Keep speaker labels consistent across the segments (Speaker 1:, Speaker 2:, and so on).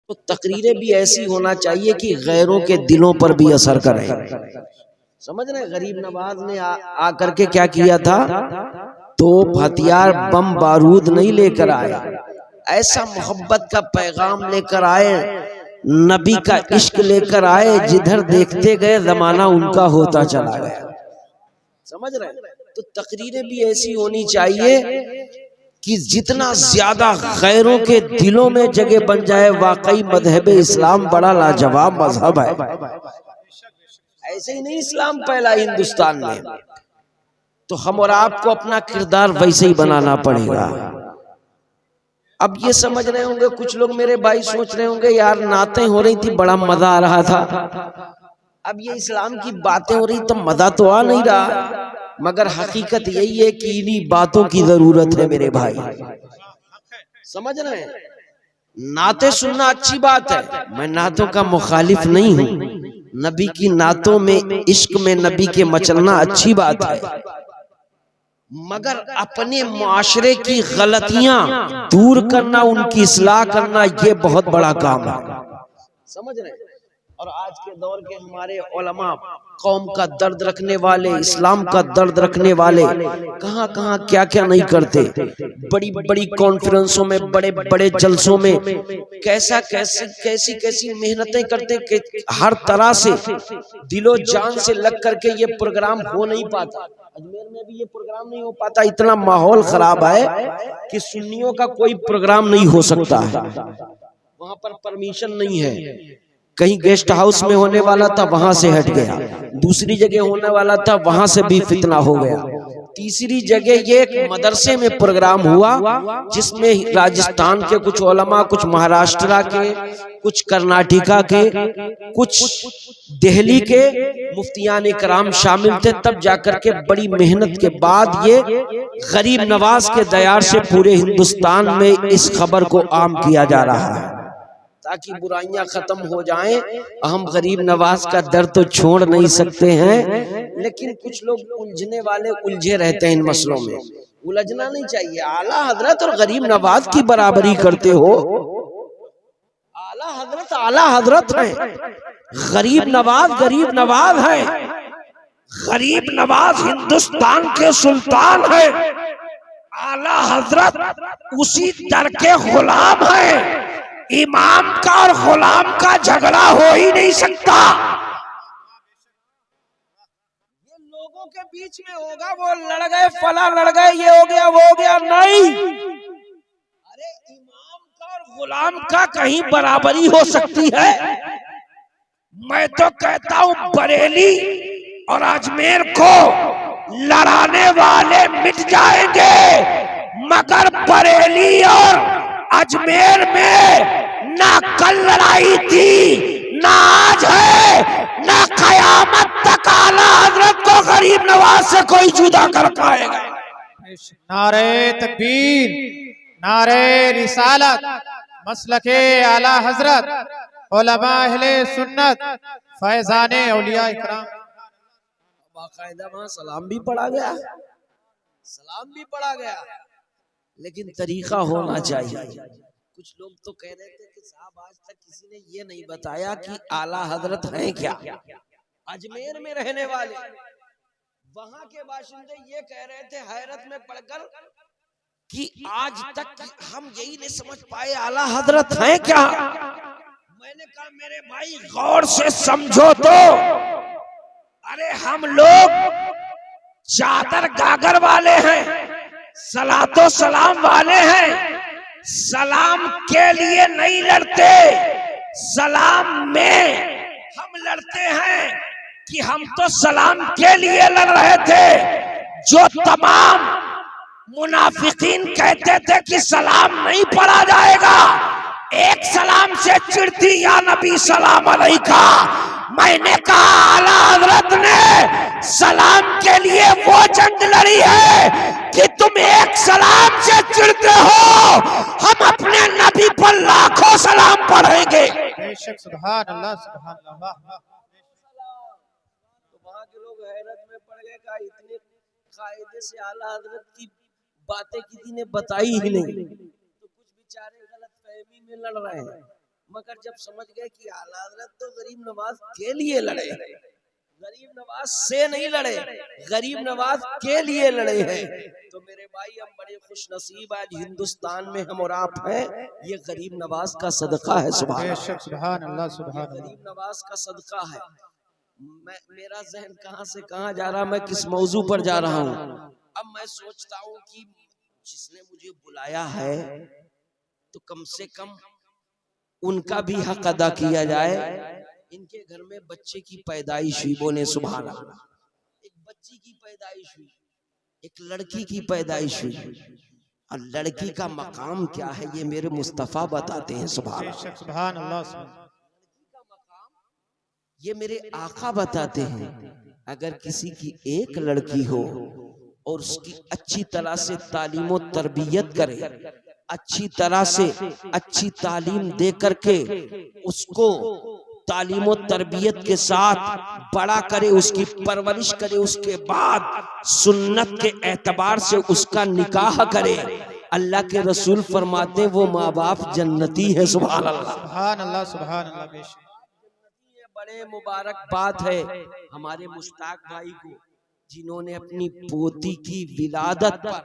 Speaker 1: तो तकरीरें भी ऐसी होना चाहिए कि गैरों के दिलों पर भी असर करें। समझ रहे? गरीब नवाज ने आकर के क्या किया था, तो हथियार बम बारूद नहीं लेकर आए, ऐसा मोहब्बत का पैगाम लेकर आए, नबी का इश्क लेकर आए, जिधर देखते गए जमाना उनका होता चला गया। समझ रहे? तो तकरीरें भी ऐसी होनी चाहिए कि जितना ज्यादा गैरों के दिलों में जगह बन जाए। वाकई मजहब इस्लाम बड़ा लाजवाब मजहब है। ऐसे ही नहीं इस्लाम फैला हिंदुस्तान में, तो हम और आपको अपना किरदार वैसे ही बनाना पड़ेगा। अब ये समझ रहे होंगे कुछ लोग, मेरे भाई सोच रहे होंगे यार नातें हो रही थी बड़ा मजा आ रहा था, अब ये इस्लाम की बातें हो रही तो मजा तो आ नहीं रहा। मगर हकीकत यही है कि इन्हीं बातों की जरूरत है मेरे भाई। समझ रहे हैं? नाते सुनना अच्छी बात है, मैं नातों का मुखालिफ नहीं हूं। नबी की नातों में, इश्क में नबी के मचलना अच्छी बात है, मगर अपने मुआशरे की गलतियां दूर करना, उनकी इस्लाह करना, ये बहुत बड़ा काम है। समझ रहे हैं? और आज के दौर के हमारे उलमा, कौम का दर्द रखने वाले, इस्लाम का दर्द रखने वाले, कहाँ कहाँ क्या क्या नहीं करते। बड़ी बड़ी कॉन्फ्रेंसों में, बड़े बड़े जलसों में कैसा कैसी कैसी मेहनतें करते कि हर तरह से दिलो जान से लग करके ये प्रोग्राम हो नहीं पाता। अजमेर में भी ये प्रोग्राम नहीं हो पाता, इतना माहौल खराब है कि सुन्नियों का कोई प्रोग्राम नहीं हो सकता है। वहां पर परमिशन नहीं है। कहीं गेस्ट हाउस में होने वाला था, वहां से हट गया। दूसरी जगह होने वाला था, वहां से भी फितना हो गया। तीसरी जगह ये एक मदरसे में प्रोग्राम हुआ, जिसमें राजस्थान के कुछ उलमा, कुछ महाराष्ट्र के, कुछ कर्नाटका के, कुछ दिल्ली के मुफ्तियान कराम शामिल थे। तब जाकर के बड़ी मेहनत के बाद ये गरीब नवाज के दयार से पूरे हिंदुस्तान में इस खबर को आम किया जा रहा है, ताकि बुराइयां खत्म हो जाएं। हम गरीब नवाज का दर्द तो छोड़ नहीं सकते हैं, लेकिन कुछ लोग उलझने वाले उलझे रहते हैं इन मसलों में। उलझना नहीं चाहिए। आला हजरत और गरीब नवाज की बराबरी करते हो। आला हजरत है, गरीब नवाज है। गरीब नवाज हिंदुस्तान के सुल्तान है, आला हजरत उसी दर के गुलाम है। इमाम का और गुलाम का झगड़ा हो ही नहीं सकता। ये लोगों के बीच में होगा, वो लड़ गए, फला लड़ गए, ये हो गया, वो हो गया, नहीं। अरे इमाम का और गुलाम का कहीं बराबरी हो सकती है? मैं तो कहता हूं बरेली और अजमेर को लड़ाने वाले मिट जाएंगे, मगर बरेली और अजमेर में ना कल लड़ाई थी, ना आज है, ना कयामत तक आला हजरत को गरीब नवाज से कोई जुदा कर पाएगा।
Speaker 2: नारे तकबीर, नारे रिसालत, मसलके आला हजरत, उलमा अहले सुन्नत, फैजाने औलिया इकराम।
Speaker 1: बाकायदा वहां सलाम भी पढ़ा गया, लेकिन तरीका होना चाहिए। कुछ लोग तो कह रहे थे कि साहब आज तक किसी ने ये नहीं बताया कि आला हजरत हैं क्या। अजमेर में रहने वाले वहां के बाशिंदे ये कह रहे थे हैरत में पड़कर कि आज तक हम यही नहीं समझ पाए आला हजरत हैं क्या। मैंने कहा मेरे भाई गौर से समझो तो, अरे हम लोग चादर गागर वाले हैं, सलातो सलाम वाले हैं। सलाम के लिए नहीं लड़ते, सलाम में हम लड़ते हैं कि हम तो सलाम के लिए लड़ रहे थे। जो तमाम मुनाफिकीन कहते थे कि सलाम नहीं पढ़ा जाएगा, एक सलाम से चिढ़ती या नबी सलाम अलैका। मैंने कहा आला हजरत ने सलाम के लिए वो जंग लड़ी है कि तुम एक सलाम से चिढ़ते हो, हम अपने नबी पर लाखों सलाम पढ़ेंगे।
Speaker 2: बेशक सुभान अल्लाह, सुभान अल्लाह।
Speaker 1: तो वहां के लोग हैरत में पड़ गए, कहा इतने कायदे से आला हजरत की बातें किसी ने बताई ही नहीं, तो कुछ बेचारे गलत फहमी में लड़ रहे हैं। मगर जब समझ गए कि आला हज़रत तो गरीब नवाज के लिए लड़े, गरीब नवाज से नहीं लड़े, गरीब नवाज के लिए लड़े हैं, तो मेरे भाई हम बड़े खुश नसीब आज हिंदुस्तान में हम और आप हैं। ये गरीब नवाज का सदका है। सुभान
Speaker 2: अल्लाह, सुभान अल्लाह।
Speaker 1: गरीब नवाज का सदका है। मेरा जहन कहां से कहां जा रहा, मैं किस मौजू पर जा रहा हूं। अब मैं सोचता हूं कि जिसने मुझे बुलाया है तो कम से कम उनका भी हक अदा किया जाए। इनके घर में बच्चे की पैदाइश हुई, बोले सुभान अल्लाह। एक बच्ची की पैदाइश हुई, एक लड़की की पैदाइश हुई, और लड़की का मकाम क्या है ये मेरे मुस्तफा बताते हैं। सुभान
Speaker 2: अल्लाह,
Speaker 1: ये मेरे आका बताते हैं। अगर किसी की एक लड़की हो और उसकी अच्छी तरह से तालीम और तरबियत करे, अच्छी तरह से अच्छी तालीम दे करके उसको तालीम और तरबियत के साथ बड़ा करे, उसकी परवरिश करे, उसके बाद सुन्नत के एतबार से उसका निकाह करे, अल्लाह के रसूल फरमाते वो माँ बाप जन्नती है। सुभान अल्लाह,
Speaker 2: सुभान अल्लाह, सुभान अल्लाह।
Speaker 1: बड़े मुबारक बात है हमारे मुश्ताक भाई को, जिन्होंने अपनी पोती की विलादत पर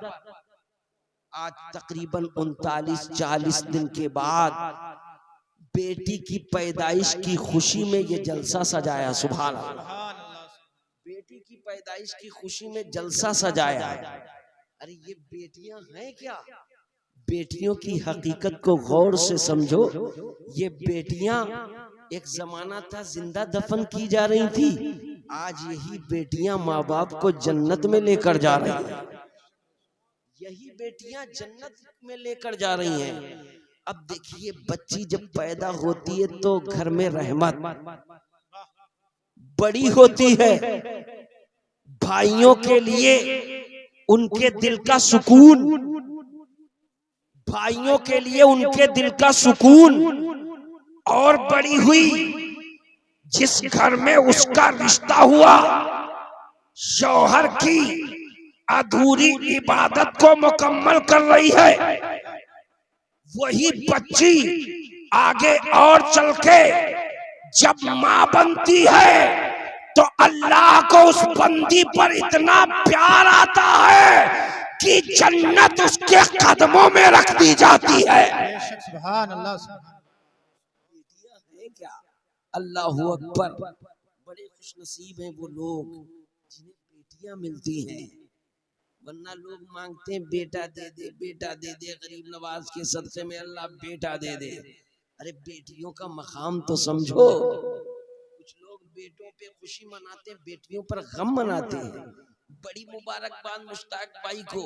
Speaker 1: आज तकरीबन 39-40 दिन के बाद बेटी की पैदाइश की खुशी में ये जलसा सजाया। सुभान अल्लाह, बेटी की पैदाइश की खुशी में जलसा सजाया। अरे ये बेटियां हैं क्या? बेटियों की हकीकत को गौर से समझो। ये बेटियां एक जमाना था जिंदा दफन की जा रही थी, आज यही बेटियां माँ बाप को जन्नत में लेकर जा रही हैं। यही बेटियां जन्नत में लेकर जा रही हैं। अब देखिए बच्ची जब पैदा होती है तो घर में रहमत बड़ी होती है, भाइयों के लिए उनके दिल का सुकून, भाइयों के लिए उनके दिल का सुकून और बड़ी हुई। जिस घर में उसका रिश्ता हुआ, शौहर की अधूरी इबादत को मुकम्मल कर रही है, वही बच्ची आगे और चल के जब मां बनती है तो अल्लाह को उस बंदी पर इतना प्यार आता है कि जन्नत उसके कदमों में रख दी जाती है।
Speaker 2: सुभान अल्लाह,
Speaker 1: क्या अल्लाहू अकबर। बड़े खुश नसीब हैं वो लोग जिन्हें बेटियां मिलती हैं, वरना लोग मांगते हैं बेटा दे दे, बेटा दे दे, गरीब नवाज के सदक़े में अल्लाह बेटा दे दे। अरे बेटियों का मकाम तो समझो। कुछ लोग बेटों पे खुशी मनाते हैं, बेटियों पर गम मनाते हैं। बड़ी मुबारकबाद मुश्ताक भाई को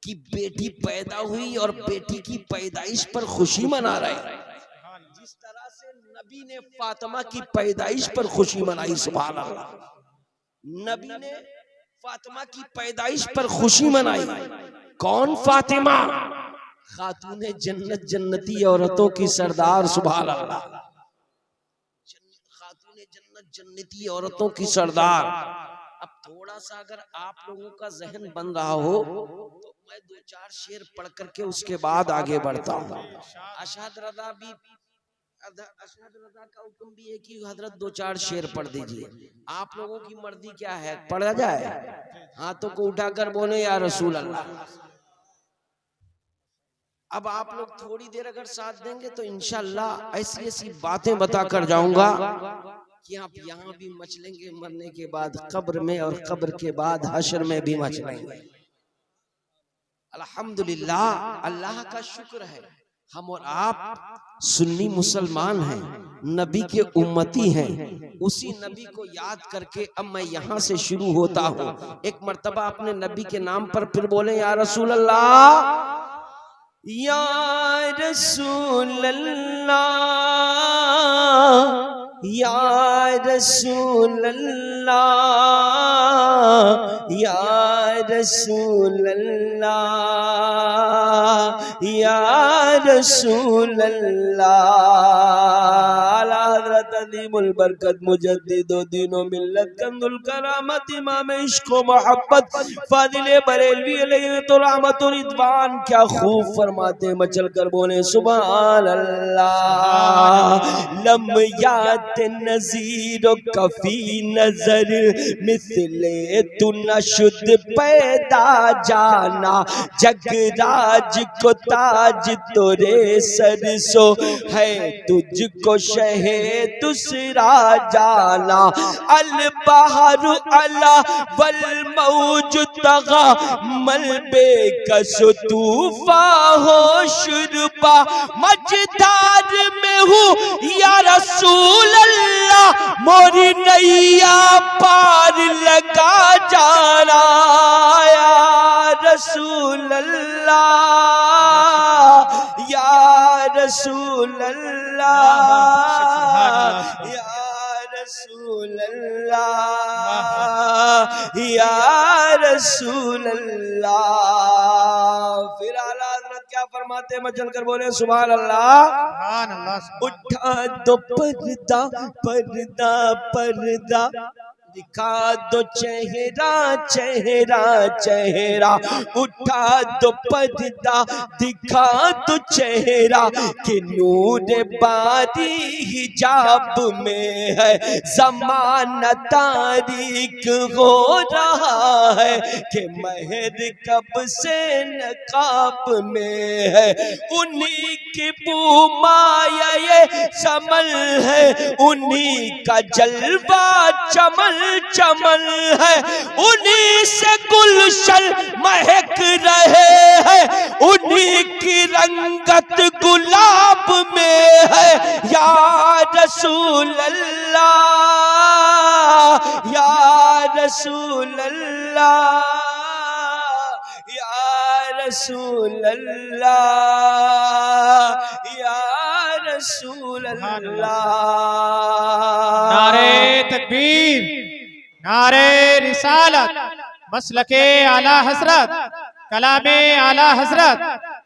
Speaker 1: कि बेटी पैदा हुई और बेटी की पैदाइश पर खुशी मना रहे। जिस तरह से नबी ने फातिमा की पैदाइश पर खुशी मनाई, सुभान अल्लाह, नबी ने फातिमा की पैदाइश पर खुशी मनाई। कौन फातिमा? खातूने जन्नत, जन्नती औरतों की सरदार, सुभान अल्लाह, खातूने जन्नत, जन्नती औरतों की सरदार। अब थोड़ा सा अगर आप लोगों का जहन बन रहा हो तो मैं 2-4 शेर पढ़ करके उसके बाद आगे बढ़ता हूँ। अशहद रज़ा भी, अशहद रज़ा का हुक्म भी है कि हजरत 2-4 शेर पढ़ दीजिए। आप लोगों की मर्जी क्या है, पढ़ा जाए? हाथों को उठाकर बोले या रसूल अल्लाह। अब आप लोग थोड़ी देर अगर साथ देंगे तो इंशाअल्लाह ऐसी ऐसी बातें बताकर जाऊंगा कि आप यहाँ भी मचलेंगे, मरने के बाद कब्र में, और कब्र के बाद हश्र में भी मचलेंगे। अल्हम्दुलिल्लाह, अल्लाह का शुक्र है हम और आप सुन्नी मुसलमान हैं, नबी के उम्मती हैं। उसी नबी को याद करके अब मैं यहाँ से शुरू होता हूँ। एक मर्तबा अपने नबी के नाम पर फिर बोले या रसूल अल्लाह, या रसूल अल्लाह, या रसूल अल्लाह, या रसूल अल्लाह, या रसूल अल्लाह। हज़रत अज़ीमुल बरकत मुजद्दिदो दीनो मिल्लत कंजुल करामत इमाम इश्क व मोहब्बत फादिल बरेलवी अलैहि तो रहमत व रिदवान क्या खूब फरमाते, मचल कर बोले सुभान अल्लाह। लम यात नज़ीर कफी नजर मिसले तू नशुद पैदा जाना, जगराज को ताज तोरे सरसो है, तुझको शहे दूसरा जाना। अल बहरु अला वल मौज तगा मलबे कसो तूफा हो शुरबा, मझधार में हूँ या रसूल अल्लाह, मोरी नैया पार लगा जाना या रसूल अल्लाह, या रसूल अल्लाह, या रसूल अल्लाह, या रसूल अल्लाह। फिर आला हज़रत क्या फरमाते हैं, मचल कर बोले सुभान अल्लाह।
Speaker 2: सुभान अल्लाह।
Speaker 1: उठा दो पर्दा पर्दा पर्दा, दिखा दो चेहरा चेहरा चेहरा, उठा दो पर्दा दिखा दो चेहरा, कि नूर बारी हिजाब में है, ज़माना तारीक हो रहा है, कि महर कब से नकाब में है। उन्हीं की बुमाया ये समल है, उन्हीं का जलवा चमल चमल है, उन्हीं से गुलशन महक रहे हैं, उन्हीं की रंगत गुलाब में है। या रसूल अल्लाह, या रसूल अल्लाह, या रसूल अल्लाह, या रसूल अल्लाह।
Speaker 2: नारे तकबीर, नारे रिसालत, मसलके आला हजरत, कलामे आला हजरत,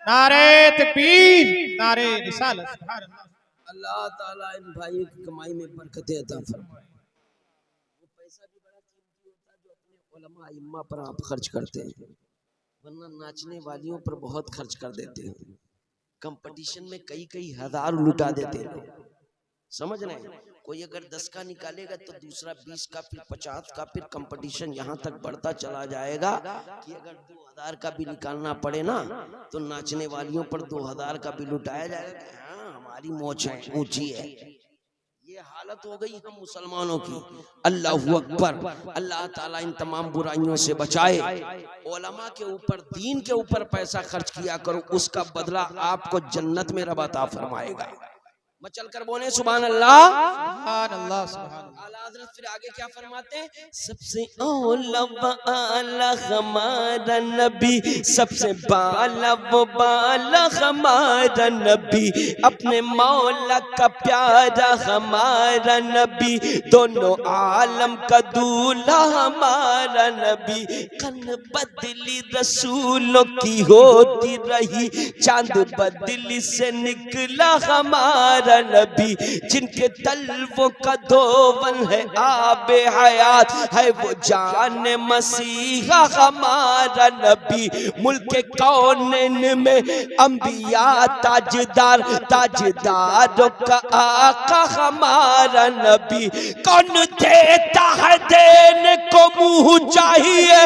Speaker 2: नारे तकबीर, नारे रिसालत। सुभान अल्लाह।
Speaker 1: अल्लाह ताला इन भाइयों की कमाई में बरकतें अता फरमाए। वो पैसा भी बड़ा कीमती होता है जो अपने उलमा इम्मा पर आप खर्च करते हैं, वरना नाचने वालियों पर बहुत खर्च कर देते हैं। कंपटीशन में कई कई हजार लुटा देते हैं लोग, समझ रहे हैं। कोई अगर 10 का निकालेगा तो दूसरा 20 का, फिर 50 का, फिर कंपटीशन यहाँ तक बढ़ता चला जाएगा कि अगर 2000 का भी निकालना पड़े ना तो नाचने वालियों पर 2000 का भी लुटाया जाएगा। हाँ, हमारी मोच है, ऊंची है। ये हालत हो गई हम मुसलमानों की। अल्लाहु अकबर। अल्लाह ताला इन तमाम बुराइयों से बचाए। उलमा के ऊपर, दीन के ऊपर पैसा खर्च किया करो, उसका बदला आपको जन्नत में रब अता फरमाएगा। मचल कर बोले सुभान अल्लाह।
Speaker 2: सुभान अल्लाह। सुभान अल्लाह।
Speaker 1: आला हज़रत फिर आगे क्या फरमाते हैं, सबसे औला व आला हमारा नबी, सबसे बाला वो बाला हमारा नबी, अपने मौला का प्यारा हमारा नबी, दोनों आलम का दूल्हा हमारा नबी। कन बदली रसूलों की होती रही, चांद बदली से निकला हमारा नबी, जिनके तलवों का धोवन है आबे हयात, है वो जान मसीहा हमारा नबी। मुल्क कौनैन में अंबिया ताजदार, ताजदारों का आका हमारा नबी। कौन देता है देने को मुंह चाहिए,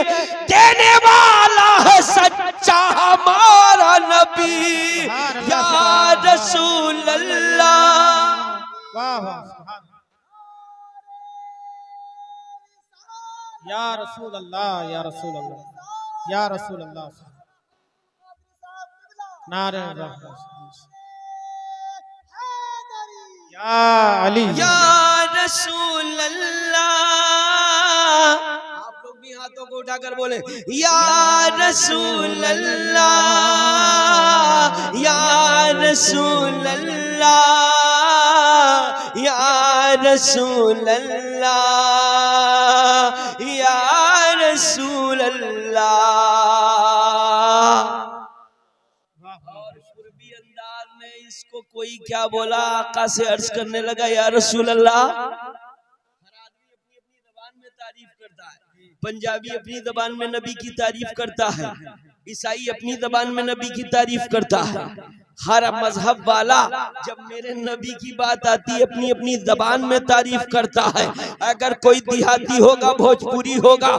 Speaker 1: देने वाला है सच्चा हमारा नबी। या रसूल अल्लाह।
Speaker 2: वाह वाह। सुभान या रसूल अल्लाह, या रसूल अल्लाह, या रसूल अल्लाह। नारे या अली,
Speaker 1: या रसूल अल्लाह। आप लोग भी हाथों को उठाकर बोले या रसूल अल्लाह, या रसूल अल्लाह, या रसूल अल्लाह, या रसूल अल्लाह। और पूर्वी अंदाज में इसको कोई क्या बोला, आका से अर्ज करने लगा, या रसूल अल्लाह। हर आदमी अपनी अपनी जबान में तारीफ करता है। पंजाबी अपनी जबान में नबी की तारीफ करता है, ईसाई अपनी जबान में नबी की तारीफ करता है। हर मजहब वाला जब मेरे नबी की बात आती है अपनी अपनी जबान में तारीफ करता है। अगर कोई देहाती होगा, भोजपुरी होगा,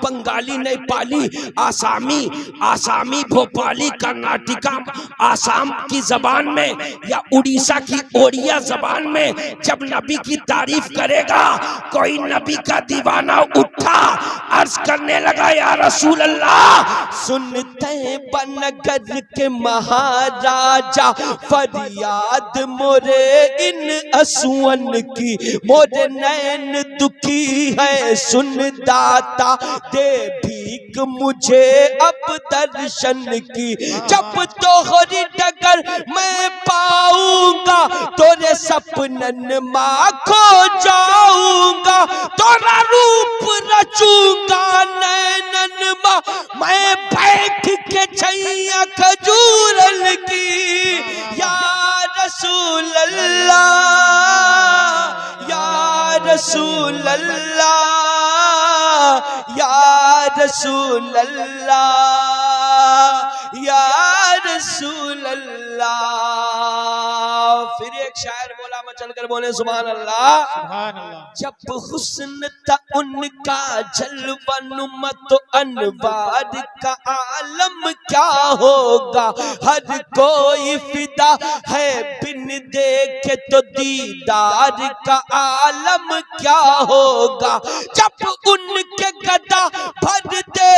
Speaker 1: बंगाली, नेपाली, आसामी, भोपाली, कर्नाटका, आसाम की जबान में या उड़ीसा की ओड़िया जबान में जब नबी की तारीफ करेगा, कोई नबी का दीवाना उठा, अर्ज करने लगा, या रसूल अल्लाह, सुनते बनगर के महाराज फरियाद मोरे इन असुअन की, मोरे नैन दुखी है, सुन दाता दे भीख मुझे अब दर्शन की। जब तोहरी डगर मैं पाऊंगा, तोरे सपनन माँ खो जाऊंगा, तोरा रूप रचूंगा नैनन माँ, मैं बैठ के छैया खजूरल की। या रसूल अल्लाह, या रसूल अल्लाह, या रसूल अल्लाह, या रसूल अल्लाह। फिर एक शायर बोला, मैं चलकर बोले सुभान अल्लाह,
Speaker 2: सुभान अल्लाह।
Speaker 1: जब हुस्न था उनका जलवा नुमा तो अनवार का आलम क्या होगा, हर कोई फिदा है बिन देखे तो दीदार का आलम क्या होगा। जब उनके गदा भर देते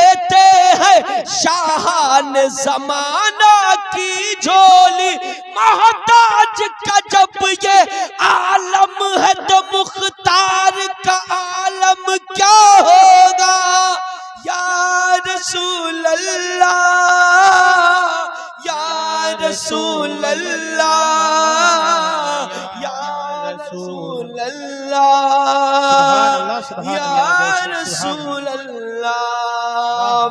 Speaker 1: हैं शाहान जमाना की झोली, मोहताज का जब ये आलम है तो मुख्तार का आलम क्या होगा। या रसूल अल्लाह, या रसूल अल्लाह, या रसूल अल्लाह, या रसूल अल्लाह।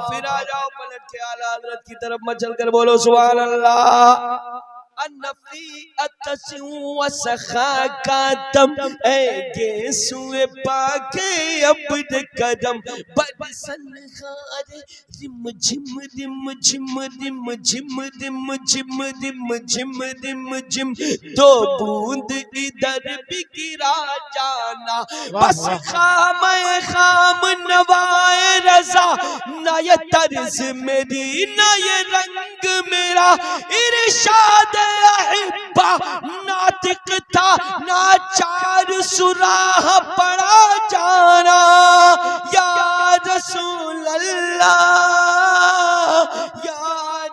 Speaker 1: फिर आ जाओ पलट के आला हज़रत की तरफ, मचल कर बोलो सुभान अल्लाह। अनफी अतसू सखा का दम ऐगे सुए पाके अब्द करम, बरसन खारे रिम झिम रिम झिम रिम झिम रिम झिम रिम झिम रिम झिम, दो बूंद इधर भी गिरा जाना, बस खाम नवाए रजा, ना ये तर्ज मेरी ना ये रंग मेरा, इरशाद अहिब्बा नातिक था ना चार सुराह पड़ा जाना। या रसूल अल्लाह, या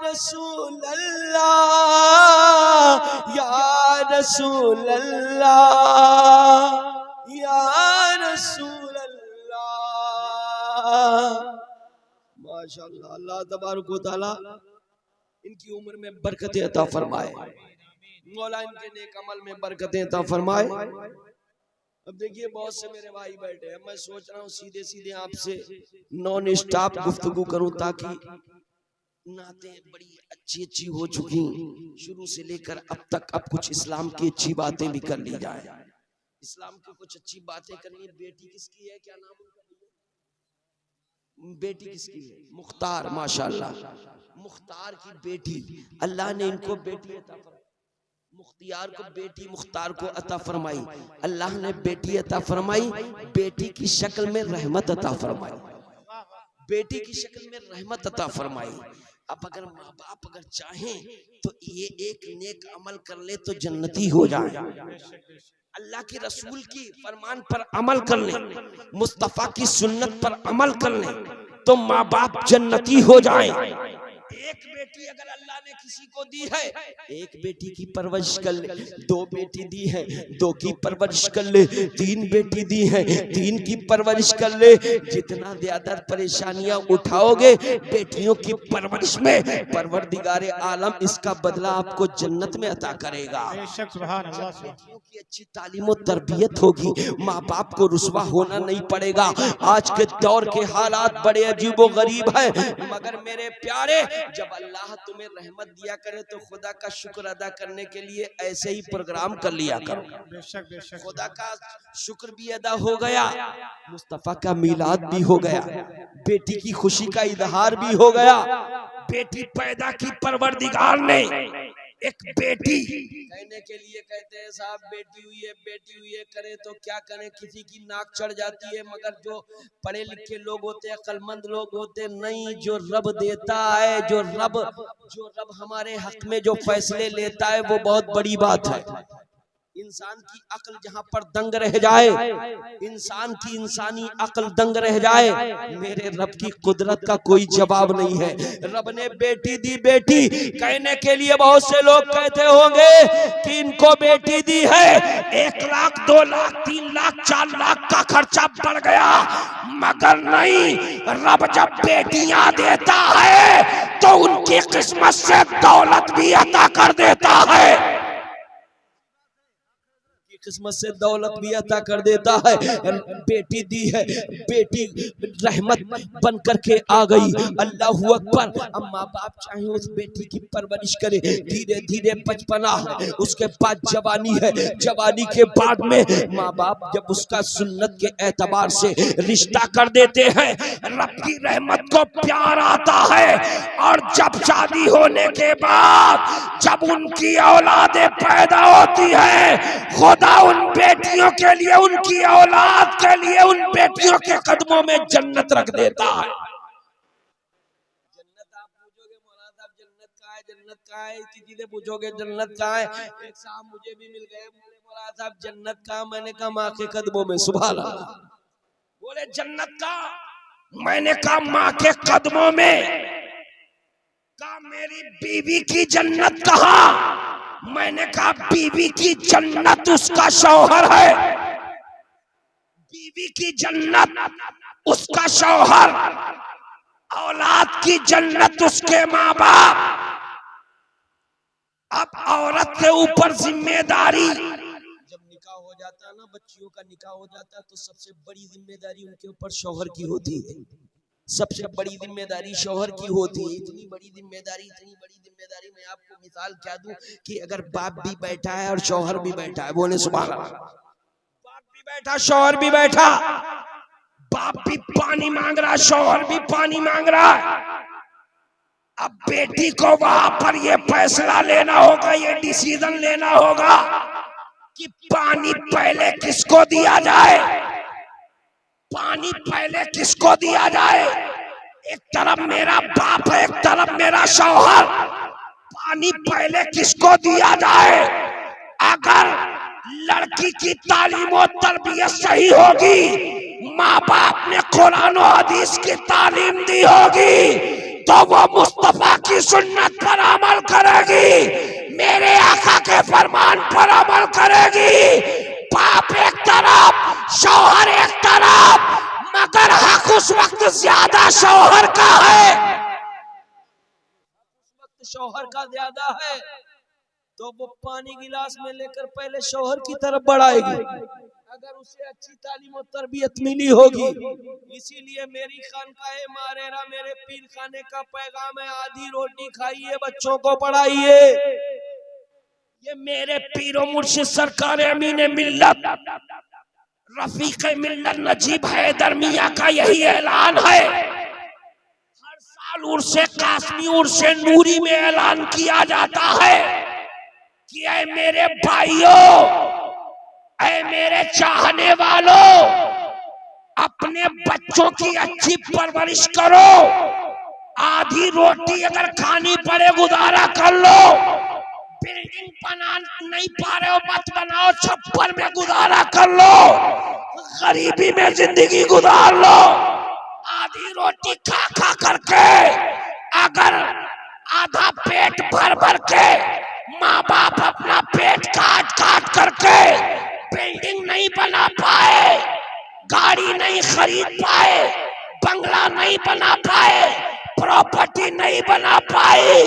Speaker 1: रसूल अल्लाह, या रसूल अल्लाह, या रसूल अल्लाह। माशाअल्लाह, अल्लाह तबारक व तआला इनकी उम्र में बरकतें अता फरमाए, मौला इनके नेक अमल में बरकतें अता फरमाए। अब देखिए बहुत से मेरे भाई बैठे हैं, मैं सोच रहा हूँ सीधे सीधे आपसे नॉन स्टॉप गुफ्तगू करूं, ताकि नातें बड़ी अच्छी अच्छी हो चुकी शुरू से लेकर अब तक, अब कुछ इस्लाम की अच्छी बातें भी कर ली जाए। इस्लाम की कुछ अच्छी बातें करनी है। बेटी किसकी है, क्या नाम उनका? बेटी किसकी है? मुख्तार। माशाअल्लाह, मुख्तार की बेटी, अल्लाह ने इनको बेटी अता फरमाई, मुख्तियार को बेटी, मुख्तार को अता फरमाई। अल्लाह ने बेटी अता फरमाई, बेटी की शक्ल में रहमत अता फरमाई, बेटी की शक्ल में रहमत अता फरमाई। अब अगर माँ बाप अगर चाहें तो ये एक नेक अमल कर ले तो जन्नती हो जाए। अल्लाह के रसूल की फरमान पर अमल कर ले, मुस्तफा की सुन्नत पर अमल कर ले तो माँ बाप जन्नती हो जाए। एक बेटी अगर अल्लाह ने किसी को दी है, एक बेटी की परवरिश कर ले, दो बेटी दी है, दो की परवरिश कर ले, तीन बेटी दी है, तीन की परवरिश कर ले। जितना ज्यादा परेशानियां उठाओगे बेटियों की परवरिश में, परवरदिगारे आलम इसका बदला आपको जन्नत में अता करेगा। बेटियों की अच्छी तालीम और तरबियत होगी, माँ बाप को रुसवा होना नहीं पड़ेगा। आज के दौर के हालात बड़े अजीबो गरीब है, मगर मेरे प्यारे जब अल्लाह तुम्हें रहमत दिया करे तो खुदा का शुक्र अदा करने के लिए ऐसे ही प्रोग्राम कर लिया करो।
Speaker 2: बेशक बेशक
Speaker 1: खुदा का शुक्र भी अदा हो गया, मुस्तफा का मिलाद भी हो गया, बेटी की खुशी का इजहार भी हो गया। बेटी पैदा की परवरदिगार ने, एक बेटी कहने के लिए कहते हैं साहब बेटी हुई है करे तो क्या करें, किसी की नाक चढ़ जाती है, मगर जो पढ़े लिखे लोग होते हैं, अक्लमंद लोग होते हैं, नहीं, जो रब देता है, जो रब हमारे हक में जो फैसले लेता है वो बहुत बड़ी बात है। इंसान की अक्ल जहां पर दंग रह जाए, इंसान की इंसानी अक्ल दंग रह जाए, मेरे रब की कुदरत का कोई जवाब नहीं है। रब ने बेटी दी, बेटी कहने के लिए बहुत से लोग कहते होंगे कि इनको बेटी दी है, 1 लाख 2 लाख 3 लाख 4 लाख का खर्चा बढ़ गया, मगर नहीं, रब जब बेटियां देता है तो उनकी किस्मत से दौलत भी अता कर देता है, किस्मत से दौलत भी अता कर देता है। बेटी दी है, बेटी रहमत बन करके आ गई, अल्लाहू अकबर। अब माँ बाप चाहे उस बेटी की परवरिश करे, धीरे धीरे बचपना है, उसके बाद जवानी है, जवानी के बाद में माँ बाप जब उसका सुन्नत के एतबार से रिश्ता कर देते हैं, रब की रहमत को प्यार आता है, और जब शादी होने के बाद जब उनकी औलादें पैदा होती है, खुदा उन बेटियों के लिए, उनकी औलाद के लिए, उन बेटियों के कदमों में जन्नत रख देता है। जन्नत आप पूछोगे मौलाना साहब जन्नत कहाँ है, जन्नत कहाँ है, किसी से पूछोगे जन्नत कहाँ है, एक साहब मुझे भी मिल गए, बोले मौलाना साहब जन्नत कहाँ, मैंने कहा माँ के कदमों में। सुभान अल्लाह। बोले जन्नत कहाँ, मैंने कहा माँ के कदमों में। कहा मेरी बीवी की जन्नत कहाँ, मैंने कहा बीवी की जन्नत उसका शौहर है, बीवी की जन्नत उसका शौहर, औलाद की जन्नत उसके माँ बाप। अब औरत के ऊपर जिम्मेदारी, जब निकाह हो जाता है ना, बच्चियों का निकाह हो जाता है, तो सबसे बड़ी जिम्मेदारी उनके ऊपर शौहर की होती है, सबसे बड़ी जिम्मेदारी शौहर की होती है। इतनी बड़ी जिम्मेदारी, मैं आपको मिसाल क्या दूं कि अगर बाप भी बैठा है और शौहर भी बैठा है, बोले सुभान अल्लाह, बाप भी बैठा शौहर भी बैठा, बाप भी पानी मांग रहा, शौहर भी पानी मांग रहा है। अब बेटी को वहां पर ये फैसला लेना होगा, ये डिसीजन लेना होगा कि पानी पहले किसको दिया जाए, पानी पहले किसको दिया जाए। एक तरफ मेरा बाप है, एक तरफ मेरा शौहर, पानी पहले किसको दिया जाए। अगर लड़की की तालीम और तरबियत सही होगी, माँ बाप ने कुरान और हदीस की तालीम दी होगी, तो वो मुस्तफा की सुन्नत पर अमल करेगी, मेरे आका के फरमान पर अमल करेगी। बाप एक तरफ, शौहर एक तरफ, मगर हक उस वक्त ज्यादा शौहर का है, उस वक्त शौहर का ज्यादा है, तो वो पानी गिलास में लेकर पहले शौहर की तरफ बढ़ाएगी, अगर उसे अच्छी तालीम और तरबियत मिली होगी। इसीलिए मेरी खानकाहे मारेरा, मेरे पीर खाने का पैगाम है, आधी रोटी खाइए, बच्चों को पढ़ाइए। ये मेरे पीरो मुर्शिद सरकार अमीन मिल्लत रफीक मिल्लत नजीब हैदर मियां का यही ऐलान है। हर साल उर्से कासमी, उर्से नूरी में ऐलान किया जाता है कि ऐ मेरे भाइयों, ऐ मेरे चाहने वालों, अपने बच्चों की अच्छी परवरिश करो, आधी रोटी अगर खानी पड़े गुजारा कर लो, बिल्डिंग बना नहीं पा रहे हो मत बनाओ, छप्पर में गुजारा कर लो, गरीबी में जिंदगी गुजार लो, आधी रोटी खा खा करके, अगर आधा पेट भर भर के माँ बाप अपना पेट काट काट करके बिल्डिंग नहीं बना पाए, गाड़ी नहीं खरीद पाए, बंगला नहीं बना पाए, प्रॉपर्टी नहीं बना पाई,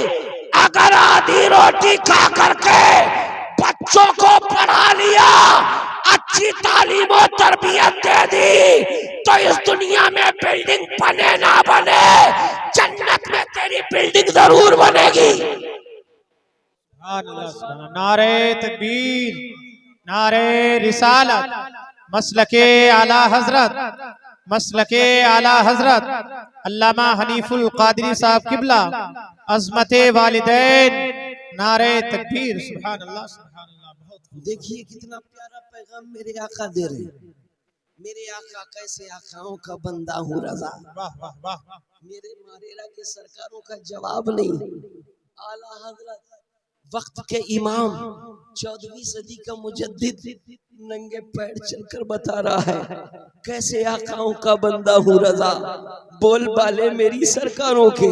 Speaker 1: अगर आधी रोटी खा करके बच्चों को पढ़ा लिया, अच्छी तालीम और तरबियत दे दी, तो इस दुनिया में बिल्डिंग बने ना बने, जन्नत में तेरी बिल्डिंग जरूर बनेगी।
Speaker 2: सुभान अल्लाह, सुभान अल्लाह। नारे तकबीर, नारे रिसालत, मसलके आला हजरत, मसलके आला हजरत अल्लामा हनीफुल कादरी साहब किबला, अजमते वालिदैन, नारे तकबीर। सुभान अल्लाह, सुभान अल्लाह। बहुत
Speaker 1: देखिए कितना प्यारा पैगाम मेरे आका दे रहे हैं। मेरे आका कैसे आकाओं का बंदा हूँ रजा।
Speaker 2: वाह वाह वाह।
Speaker 1: मेरे मारेरा के सरकारों का जवाब नहीं। आला हजरत वक्त के इमाम 14वीं सदी का मुजद्दिद नंगे पैर चलकर बता रहा है कैसे आकाओं का बंदा हूँ रजा। बोल बाले मेरी सरकारों के,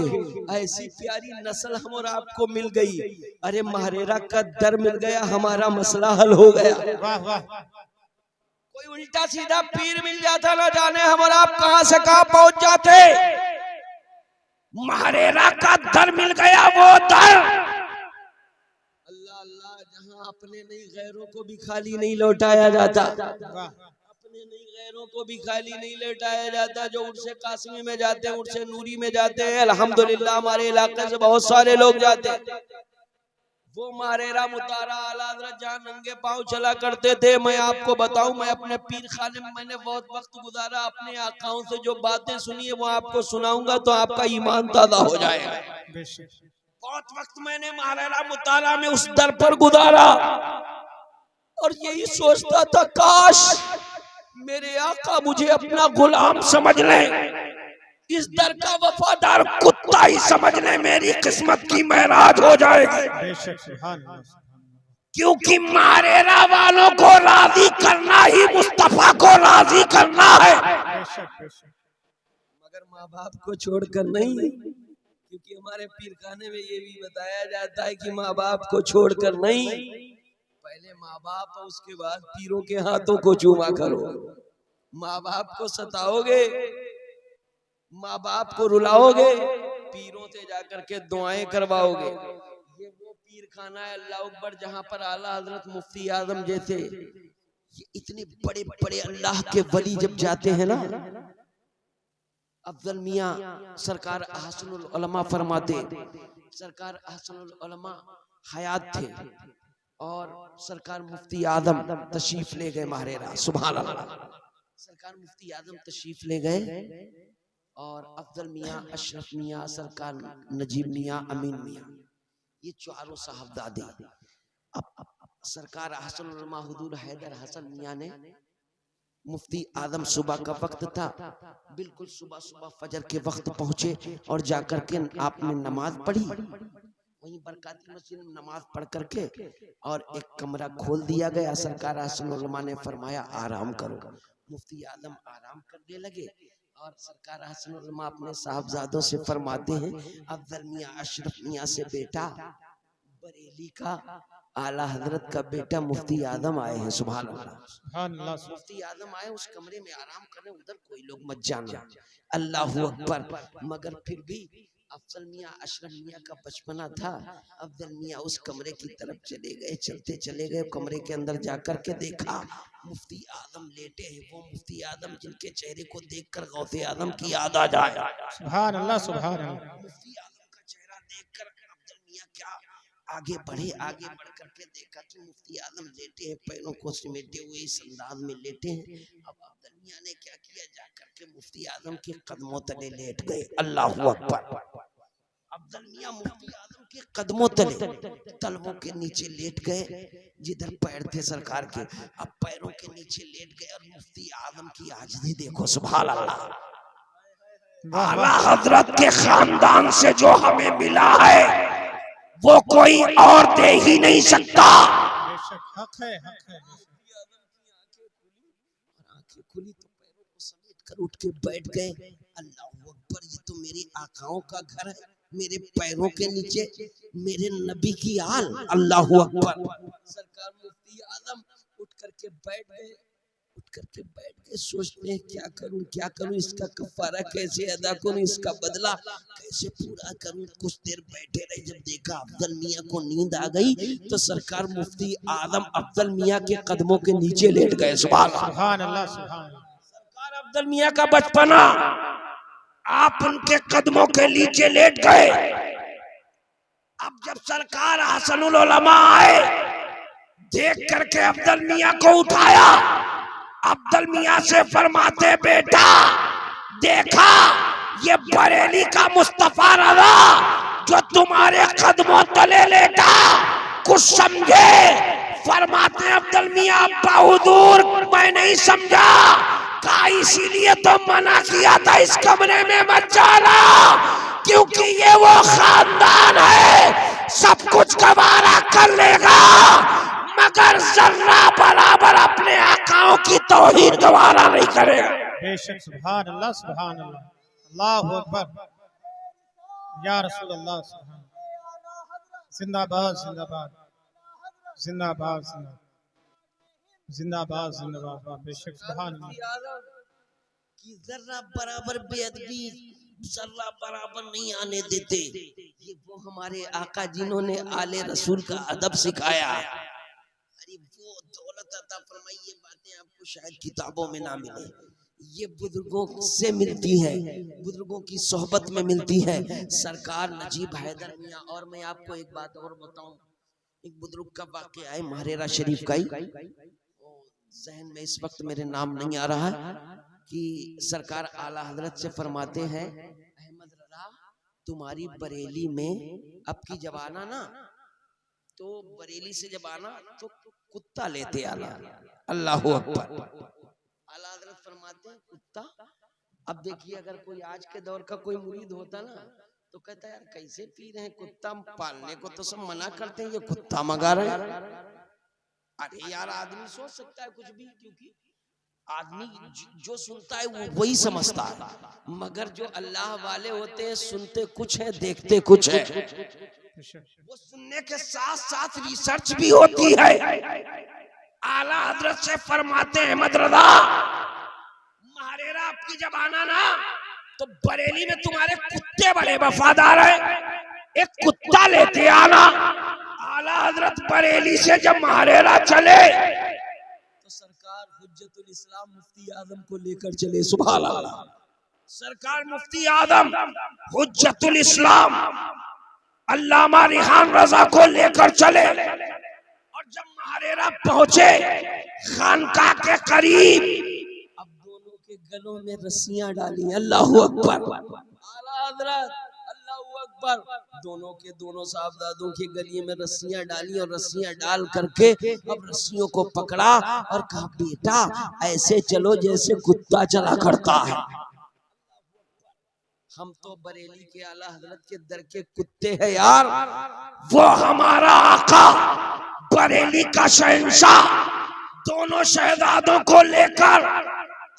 Speaker 1: ऐसी प्यारी नस्ल हम और आपको मिल गई। अरे मारेरा का दर मिल गया, हमारा मसला हल हो गया।
Speaker 2: वाह वाह।
Speaker 1: कोई उल्टा सीधा पीर मिल जाता ना जाने हम और आप कहां से कहां पहुंच जाते। मारेरा का दर मिल गया, वो दर अल्लाह अल्लाह जहां अपने नहीं गैरों को भी खाली नहीं लौटाया जाता। अपने नहीं गैरों को भी खाली नहीं लौटाया जाता। जो उर्से कासमी में जाते हैं, उर्से नूरी में जाते हैं, अल्हम्दुलिल्लाह हमारे इलाके से बहुत सारे लोग जाते हैं। वो मारेरा मुतारा आला हज़रत जहाँ नंगे पाँव चला करते थे। मैं आपको बताऊं, मैं अपने पीर खाने में मैंने बहुत वक्त गुजारा। अपने आकाओं से जो बातें सुनी है वो आपको सुनाऊंगा तो आपका ईमान ताज़ा हो जाएगा। बहुत वक्त मैंने मारेरा मुतारा में उस दर पर गुजारा और यही सोचता था काश मेरे आका मुझे अपना गुलाम समझ ले, इस दर का वफादार कुत्ता ही समझ ले, मेरी किस्मत की महराज हो जाएगी। क्योंकि मारेरा वालों को राजी करना ही मुस्तफा को राजी करना है, मगर माँ बाप को छोड़कर नहीं। क्योंकि हमारे पीर खाने में ये भी बताया जाता है कि माँ बाप को छोड़कर नहीं, पहले माँ बाप और उसके बाद पीरों के हाथों को चूमा करो। माँ बाप को सताओगे, माँ बाप को रुलाओगे, पीरों से जाकर के दुआएं करवाओगे। ये वो पीर खाना है अल्लाह अकबर जहां पर आला हजरत मुफ्ती आजम जैसे ये इतने बड़े बड़े अल्लाह के वली जब जाते हैं ना। अफजल मियाँ सरकार अहसनुल उलमा फरमाते, सरकार अहसनुल उलमा हयात थे और सरकार मुफ्ती आजम तशरीफ ले गए मारेरा। सुभान अल्लाह। सरकार मुफ्ती आजम तशरीफ ले गए और अफजल मियाँ, अशरफ मियाँ, सरकार नजीब मियाँ, अमीन मियाँ, ये चारों साहबजादे। अब सरकार अहसनुल उलमा हुजूर हैदर हसन मियाँ ने मुफ्ती आदम सुबह का वक्त था, बिल्कुल सुबह सुबह फजर के वक्त पहुंचे और जाकर के आपने नमाज पढ़ी। वहीं बरकाती मस्जिद में नमाज पढ़ करके और एक कमरा खोल दिया गया। सरकार हसन उलमा ने फरमाया आराम करो। मुफ्ती आदम आराम करने लगे और सरकार हसन उलमा अपने साहबजादों से फरमाते हैं अफजल मियाँ अशरफ मियाँ से, बेटा बरेली का आला हजरत का बेटा मुफ्ती आदम आए हैं। सुभान अल्लाह। मुफ्ती आदम आए, उस कमरे में आराम करने, उधर कोई लोग मत जाना। अल्लाहु अकबर। मगर फिर भी अफजल मियाँ अशरफ मियाँ का बचपना था। अफजल मियाँ उस कमरे की तरफ चले गए, चलते चले गए। कमरे के अंदर जाकर के देखा मुफ्ती आदम लेटे हैं। वो मुफ्ती आदम जिनके चेहरे को देखकर गौसे आदम की याद आ जाए।
Speaker 2: सुभान अल्लाह, सुभान अल्लाह।
Speaker 1: मुफ्ती आदम का चेहरा देखकर अफजल मियाँ क्या आगे बढ़े। आगे बढ़ करके देखा कि मुफ्ती आदम लेटे हैं, पैरों को समेटे हुए इस अंदाज में लेटे हैं। अब अफजल मियाँ ने क्या किया, जाकर के मुफ्ती आदम के कदमों तले लेट गए। अल्लाहु अकबर। अफजल मियाँ मुफ्ती आदम के कदमों तले तलवों के नीचे लेट गए जिधर पैर थे सरकार के। अब पैरों के नीचे लेट गए और मुफ्ती आदम की आजिज़ी देखो। सुभान अल्लाह। आला हजरत के खानदान से जो हमें मिला है वो कोई और दे ही नहीं सकता।
Speaker 2: हक है, हक है।
Speaker 1: आंखें खुली तो पैरों को समेट कर उठ के बैठ गए। अल्लाहु अकबर, ये तो मेरे आकाओं का घर है, मेरे पैरों के नीचे मेरे नबी की आल। अल्लाहु अकबर। सरकार मुफ्ती आदम उठ करके बैठ गए, सोचते हैं क्या करूं, क्या करूं, इसका कफारा कैसे अदा करूं, इसका बदला कैसे पूरा करूं। कुछ देर बैठे रहे, जब देखा अफजल मियाँ को नींद आ गई तो सरकार मुफ्ती आदम अफजल मियाँ के कदमों के नीचे लेट गए। सुभान अल्लाह, सुभान अल्लाह। सरकार अफजल मियाँ का बचपना आप उनके कदमों के नीचे लेट गए। अब जब सरकार हसनुल उलमा आए, देख करके अब्दुल मियां को उठाया। अब्दुल मियां से फरमाते, बेटा देखा ये बरेली का मुस्तफा रजा जो तुम्हारे कदमों तले लेटा, कुछ समझे? फरमाते अब्दुल मियां, बहादुर मैं नहीं समझा, कहा इसीलिए तो मना किया था इस कमरे में मत जाना, क्योंकि ये वो खानदान है सब कुछ गवारा कर लेगा मगर जर्रा बराबर अपने आकाओं की तौहीन गवारा नहीं करेगा।
Speaker 2: बेशक सुभान अल्लाह, सुभान अल्लाह, अल्लाहु अकबर, या रसूल अल्लाह, सुभान, जिंदाबाद जिंदाबाद जिंदाबाद जिंदाबाद जिंदाबाद, बेशक सुभान अल्लाह।
Speaker 1: कि जर्रा बराबर बेअदबी जर्रा बराबर नहीं आने देते। ये वो हमारे आका जिन्होंने आले रसूल का अदब सिखाया। अरे वो दौलत अता फरमाई, ये बातें आपको शायद किताबों में ना मिले, ये बुजुर्गों से मिलती है, बुजुर्गों की सोहबत में मिलती है। सरकार नजीब हैदर मियां। और मैं आपको एक बात और बताऊं, एक बुजुर्ग का वाक़या है महारेरा शरीफ का ही, जहन में इस वक्त मेरे नाम नहीं आ रहा है, कि सरकार आला हजरत से फरमाते हैं, अहमद रजा तुम्हारी बरेली में अब की जब आना ना, तो बरेली से जब आना तो कुत्ता लेते आना। अल्लाह अकबर। आला हजरत फरमाते हैं कुत्ता। अब देखिए अगर कोई आज के दौर का कोई मुरीद होता ना तो कहता है यार कैसे पी रहे हैं, कुत्ता पालने को तो सब मना करते हैं, ये कुत्ता मंगा रहे हैं। अरे यार आदमी सोच सकता है कुछ भी, क्योंकि आदमी जो सुनता है वो वही समझता है, मगर जो अल्लाह वाले होते हैं सुनते कुछ है देखते कुछ है। वो सुनने के साथ साथ रिसर्च भी होती है। आला हजरत से फरमाते हैं अहमद रजा महारेरा आपकी जब आना ना तो बरेली में तुम्हारे कुत्ते बड़े वफादार हैं, एक कुत्ता लेते आना। आला हजरत बरेली से जब महारेरा चले तो सरकार हुज्जतुल इस्लाम मुफ्ती आजम को लेकर चले। सुभान अल्लाह। सरकार मुफ्ती आजम हुज्जतुल इस्लाम अल्लामा रिहान रजा को लेकर चले, और जब महारेरा पहुंचे खानकाह के करीब, अब दोनों के गलों में रस्सियां डाली। अल्लाहु अकबर। आला हजरत अल्लाहु अकबर। दोनों के दोनों साहबजादों के गले में रस्सियां डाली, और रस्सियां डाल करके अब रस्सियों को पकड़ा और कहा बेटा ऐसे चलो जैसे कुत्ता चला करता है। हम तो बरेली के आला हजरत के दर के कुत्ते हैं यार। वो हमारा आका बरेली का शहंशाह दोनों शहजादों को लेकर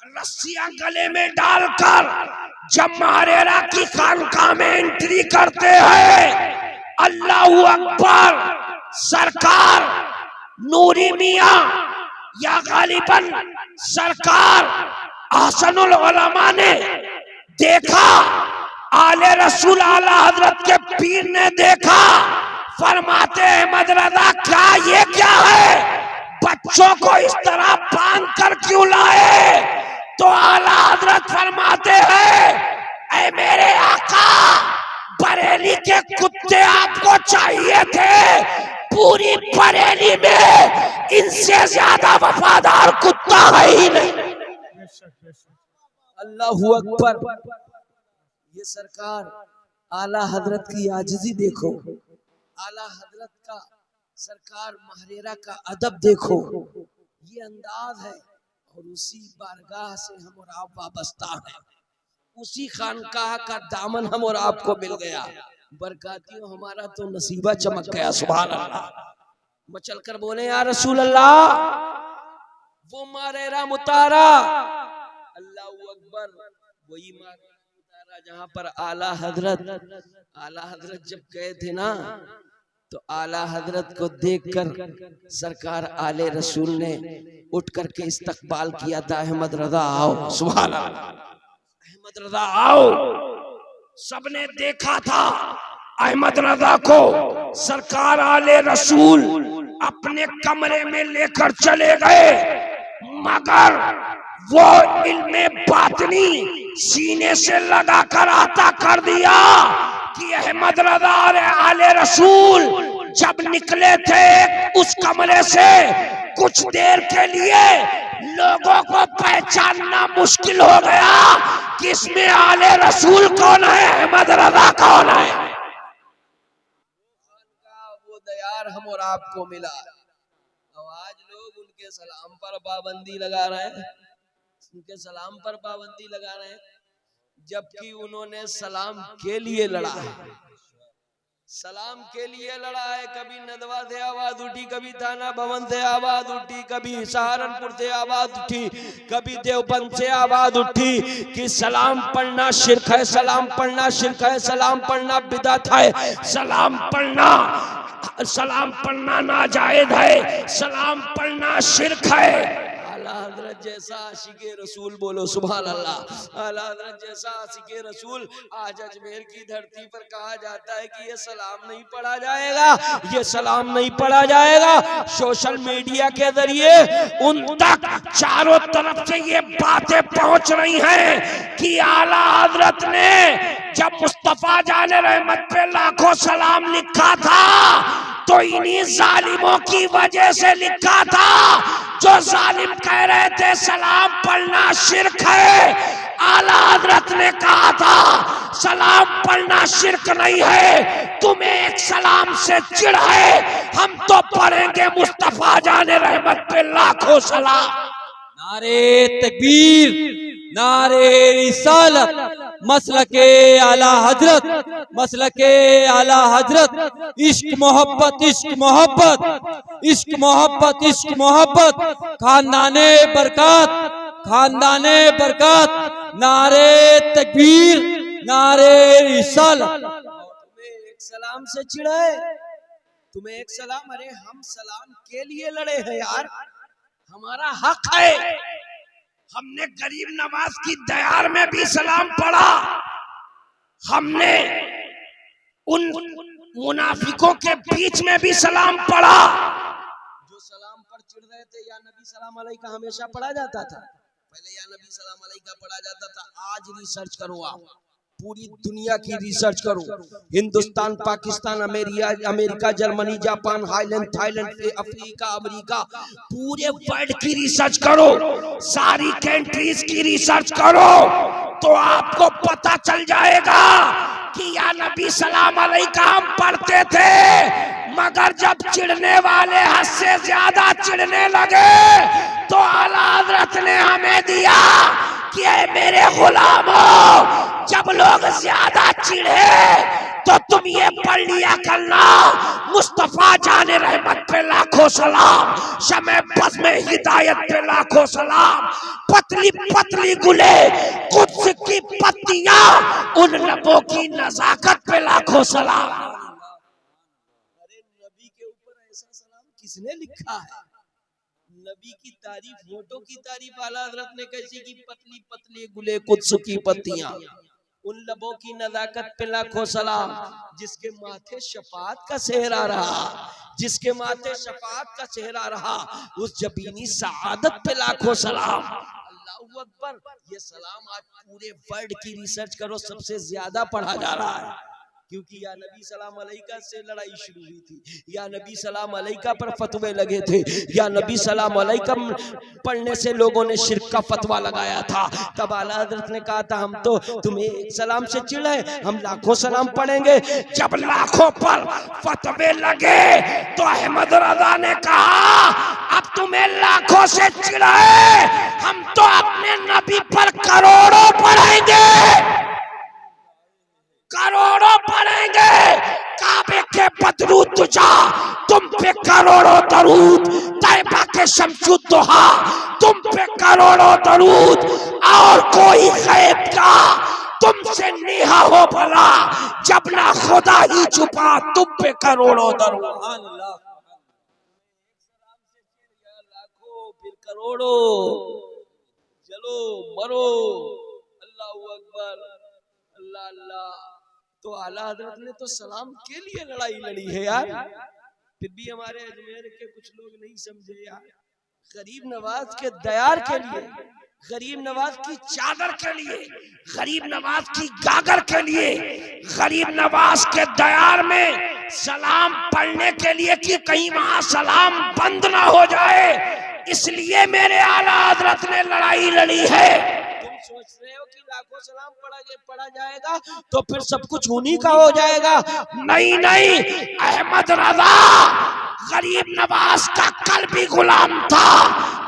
Speaker 1: रस्सियां गले में डालकर जब महारेरा की खानकाह में एंट्री करते हैं, अल्लाहु अकबर। सरकार नूरी मियां या गालिबन सरकार हसनुल उलमा ने देखा, आले रसूल आला हजरत के पीर ने देखा, फरमाते अहमद रजा क्या ये क्या है, बच्चों को इस तरह बांध कर क्यों लाए? तो आला हजरत फरमाते हैं ऐ मेरे आका बरेली के कुत्ते आपको चाहिए थे, पूरी बरेली में इनसे ज्यादा वफादार कुत्ता है ही नहीं। अल्लाहु अकबर। ये सरकार आला हजरत की आजिज़ी देखो, आला हजरत का सरकार महारेरा का अदब देखो, ये अंदाज है। और उसी बारगाह से हम और आप वाबस्ता हैं, उसी खानकाह का दामन हम और आपको मिल गया। बरकातियों हमारा तो नसीबा चमक गया। सुभान अल्लाह। मचल कर बोले या रसूल अल्लाह। वो महारेरा मुतारा, अल्लाहु अकबर। वही महारेरा जहाँ पर आला हजरत जब गए थे ना, तो आला हजरत को देखकर सरकार आले रसूल ने उठ करके इस्तकबाल किया था, अहमद रजा आओ। सुभान अल्लाह। अहमद रजा आओ। सबने देखा था अहमद रजा को सरकार आले रसूल अपने कमरे में लेकर चले गए, मगर वो इल्मे बातनी सीने से लगा कर आता कर दिया कि अहमद रजा और आले रसूल जब निकले थे उस कमरे से, कुछ देर के लिए लोगों को पहचानना मुश्किल हो गया कि इसमें आले रसूल कौन है, अहमद रजा कौन है। वो दयार हम और आपको मिला। अब आज लोग उनके सलाम पर पाबंदी लगा रहे हैं, उनके सलाम पर पाबंदी लगा रहे हैं, जबकि उन्होंने सलाम के लिए लड़ा है, सलाम के लिए लड़ा है। कभी नदवा से आवाज उठी, कभी थाना भवन से आवाज उठी, कभी सहारनपुर से आवाज उठी, कभी देवबंद से आवाज उठी कि सलाम पढ़ना शिर्क है, सलाम पढ़ना शिर्क है, सलाम पढ़ना बिदअत है, सलाम पढ़ना नाजायज है, सलाम पढ़ना शिर्क है। आला हजरत जैसा आशिके रसूल, बोलो सुभान अल्लाह। आला हजरत जैसा आशिके रसूल आज अजमेर की धरती पर कहा जाता है कि ये सलाम नहीं पढ़ा जाएगा, ये सलाम नहीं पढ़ा जाएगा। सोशल मीडिया के जरिए उन तक चारों तरफ से ये बातें पहुंच रही हैं कि आला हजरत ने जब मुस्तफा जाने रहमत पे लाखों सलाम लिखा था तो इन्हीं जालिमों की वजह से लिखा था, जो जालिम कह रहे थे सलाम पढ़ना शिर्क है। आला हजरत ने कहा था सलाम पढ़ना शिर्क नहीं है, तुम्हें एक सलाम से चिढ़ है, हम तो पढ़ेंगे मुस्तफा जाने रहमत पे लाखों सलाम।
Speaker 3: नारे तकबीर, नारे रिसालत, मसलके आला हजरत, मसलके आला हजरत, इश्क मोहब्बत, इश्क मोहब्बत, इश्क मोहब्बत, इश्क मोहब्बत, खानदाने बरकत, खानदाने बरकत, नारे तकबीर, नारे रिसालत।
Speaker 1: तुम्हें एक सलाम से चिढ़े, तुम्हें एक सलाम, अरे हम सलाम के लिए लड़े हैं यार, हमारा हक है। हमने गरीब नवाज की दयार में भी सलाम पढ़ा, हमने उन मुनाफिकों के बीच में भी सलाम पढ़ा। जो सलाम पर चिढ़ रहे थे, या नबी सलाम अलैका हमेशा पढ़ा जाता था, पहले या नबी सलाम अलैका पढ़ा जाता था। आज रिसर्च करो, आप पूरी दुनिया की रिसर्च करो, Hindustan, Pakistan, America, Germany, Japan, highland, Thailand, Africa, America, पूरे वर्ल्ड की रिसर्च करो, सारी कंट्रीज की रिसर्च करो, तो आपको पता चल जाएगा कि या नबी सलाम अलैका हम पढ़ते थे, मगर जब चिढ़ने वाले हद से ज्यादा चिढ़ने लगे तो आला हजरत ने हमें दिया कि मेरे गुलामों, जब लोग ज्यादा चिढ़े तो तुम ये पढ़ लिया करना, मुस्तफा जाने रहमत पे लाखों सलाम, शमे बज़ में हिदायत पे लाखों सलाम, पतली पतली गुले कुद्स की पत्तियां, उन लबों की नजाकत पे लाखों सलाम। अरे नबी के ऊपर ऐसा सलाम किसने लिखा है? नबी की तारीफ, फोटो की तारीफ आला हजरत ने कैसी की? पतली पतली गुले कुद्स की पत्तियां, उन लबों की नजाकत पे लाखों सलाम, जिसके माथे शफाअत का सेहरा रहा, जिसके माथे शफाअत का सेहरा रहा, उस जबीनी सआदत पे लाखों सलाम। अल्लाहू अकबर। ये सलाम आज पूरे वर्ल्ड की रिसर्च करो, सबसे ज्यादा पढ़ा जा रहा है, क्योंकि या नबी सलाम अलैका से लड़ाई शुरू हुई थी, या नबी सलाम अलैका पर फतवे लगे थे, या नबी सलाम अलैका पढ़ने से लोगों ने शिर्क का फतवा लगाया था। तब आला हजरत ने कहा था हम तो तुम्हें एक सलाम से चिढ़े, हम लाखों सलाम पढ़ेंगे। जब लाखों पर फतवे लगे तो अहमद रजा ने कहा अब तुम्हें लाखों से चिढ़े, हम तो अपने नबी पर करोड़ों पढ़ेंगे, करोड़ों पढ़ेंगे। काबे के बदरू तुझा तुम पे करोड़ों दरूद, तैबा के शमसुद्दोहा तुम पे करोड़ों दरूद, और कोई गैब का तुमसे नेहा हो भला, जब ना खुदा ही छुपा तुम पे करोड़ों दरूद। लाखों फिर करोड़ों, चलो मरो, अल्लाहू अकबर, अल्लाह अल्लाह। तो आला हजरत ने तो सलाम के लिए लड़ाई लड़ी है यार, फिर भी हमारे अजमेर के कुछ लोग नहीं समझे यार, गरीब नवाज के दयार के लिए गरीब नवाज की चादर के लिए, गरीब नवाज की गागर के लिए, गरीब नवाज के दयार में सलाम पढ़ने के लिए कि कहीं वहां सलाम बंद ना हो जाए, इसलिए मेरे आला हजरत ने लड़ाई लड़ी है। तुम सोच रहे हो कि लाखों सलाम पढ़ा जाएगा तो फिर सब कुछ उन्हीं का हो जाएगा? नहीं नहीं, अहमद रजा गरीब नवाज का कल भी गुलाम था,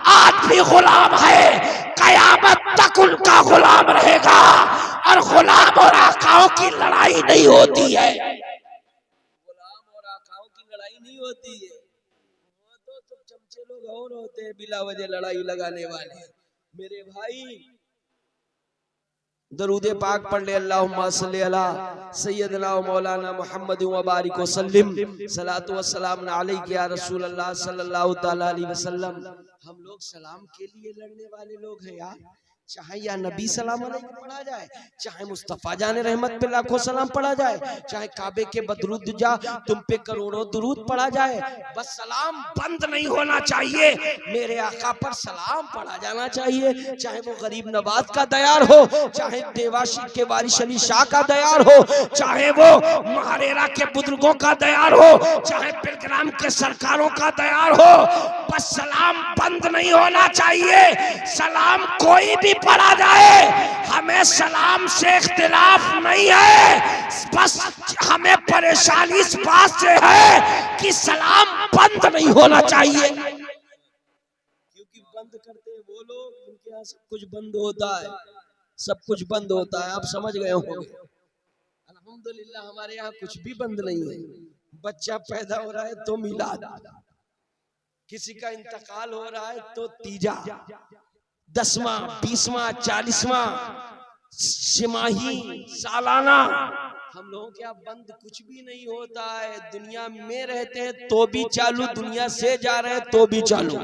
Speaker 1: आज भी गुलाम है, कयामत तक उनका गुलाम रहेगा। और गुलाम और आकाओं की लड़ाई नहीं होती है, गुलाम और आकाओं की लड़ाई नहीं होती है। वो तो सब चमचे लोग और होते हैं बिला वजह लड़ाई लगाने वाले। मेरे भाई दरूद पाक पढ़ ले, अल्लाहुम्मा सल्ली अला सय्यदना व मौलाना मुहम्मद व बारिक व सल्लिम, सलातु व सलाम अलैका या रसूल अल्लाह सल्लल्लाहु तआला अलैहि वसल्लम। हम लोग सलाम के लिए लड़ने वाले लोग हैं यार। चाहे या नबी सलाम अलैकुम पढ़ा जाए, चाहे मुस्तफा जाने रहमत पे लाखों सलाम पढ़ा जाए, चाहे काबे के बदरुद जा तुम पे करोड़ों दुरूद पढ़ा जाए, बस सलाम बंद नहीं होना चाहिए। मेरे आका पर सलाम पढ़ा जाना चाहिए, चाहे वो गरीब नवाज का दयार हो, चाहे देवाशी के वारिस अली शाह का दयार हो, चाहे वो महारेरा के बुजुर्गों का दयार हो, चाहे पिलग्राम के सरकारों का दयार हो, बस सलाम बंद नहीं होना चाहिए। सलाम कोई भी पढ़ा जाए, हमें सलाम से इख्तिलाफ नहीं है, बस हमें परेशानी इस बात से है कि सलाम बंद नहीं होना चाहिए। क्योंकि बंद करते हैं वो लोग जिनके यहाँ सब कुछ बंद होता है, सब कुछ बंद होता है। आप समझ गए होंगे। अल्हम्दुलिल्लाह हमारे यहाँ कुछ भी बंद नहीं है। बच्चा पैदा हो रहा है तो मिलाद, किसी का इंतकाल हो रहा है तो तीजा, 10वां 20वां 40वां छिमाही सालाना, हम लोगों के यहाँ बंद कुछ भी नहीं होता है। दुनिया में रहते हैं तो भी चालू, दुनिया से जा रहे हैं तो भी चालू,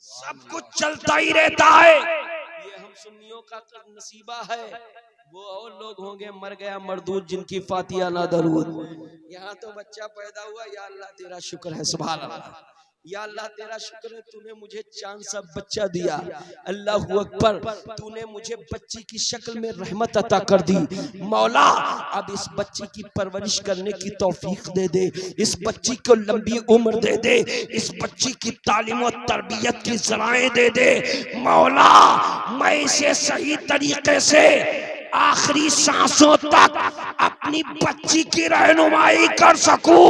Speaker 1: सब कुछ चलता ही रहता है। ये हम सुन्नियों का नसीबा है। वो और लोग होंगे मर गया मरदूद जिनकी फातिहा ना दरूद। यहाँ तो बच्चा पैदा हुआ, या अल्लाह तेरा शुक्र है, सुभान अल्लाह, या अल्लाह तेरा शुक्र है तूने मुझे चांद सा बच्चा दिया, अल्लाहू अकबर, तूने मुझे बच्ची की शक्ल में रहमत अता कर दी। मौला अब इस बच्ची की परवरिश करने की तौफीक दे दे, इस बच्ची को लंबी उम्र दे दे, इस बच्ची की तालीम और तरबियत की ज़राएं दे दे। मौला मैं इसे सही तरीके से आखिरी सांसों तक अपनी बच्ची की रहनुमाई कर सकूं।